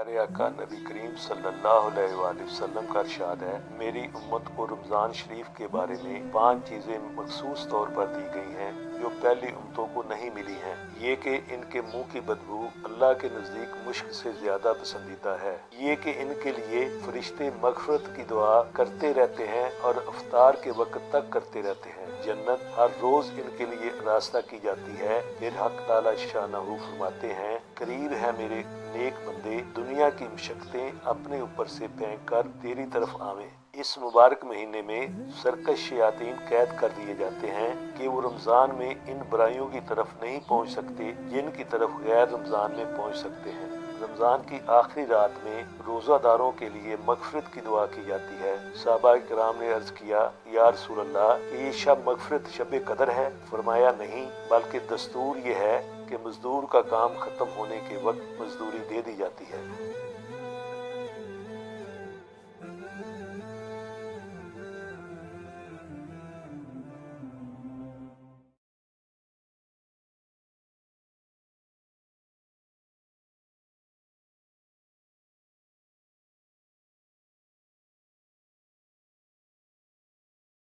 प्यारे आका नबी करीम सल्लल्लाहु अलैहि वसल्लम का इरशाद है, मेरी उम्मत को रमज़ान शरीफ के बारे में 5 चीज़ें मखसूस तौर पर दी गई हैं जो पहली उम्मतों को नहीं मिली हैं। ये कि इनके मुंह की बदबू अल्लाह के नज़दीक मुश्क से ज़्यादा पसंदीदा है। ये कि इनके लिए फरिश्ते मग़फ़िरत की दुआ करते रहते हैं और इफ्तार के वक्त तक करते रहते हैं। जन्नत हर रोज़ इनके लिए रास्ता की जाती है। फिर हक ताला शानहू फरमाते हैं, करीब है मेरे नेक बंदे, दुनिया की मुशक्क़तें अपने ऊपर से फेंक कर तेरी तरफ आवें। इस मुबारक महीने में सरकश शयातीन कैद कर दिए जाते हैं कि वो रमज़ान में इन बुराइयों की तरफ नहीं पहुंच सकते जिनकी तरफ गैर रमज़ान में पहुंच सकते हैं। रमज़ान की आखिरी रात में रोज़ादारों के लिए मग़फ़िरत की दुआ की जाती है। सहाबा किराम ने अर्ज़ किया, या रसूल अल्लाह, ये शब मग़फ़िरत शब कदर है? फरमाया नहीं, बल्कि दस्तूर ये है कि मजदूर का काम खत्म होने के वक्त मजदूरी दे दी जाती है।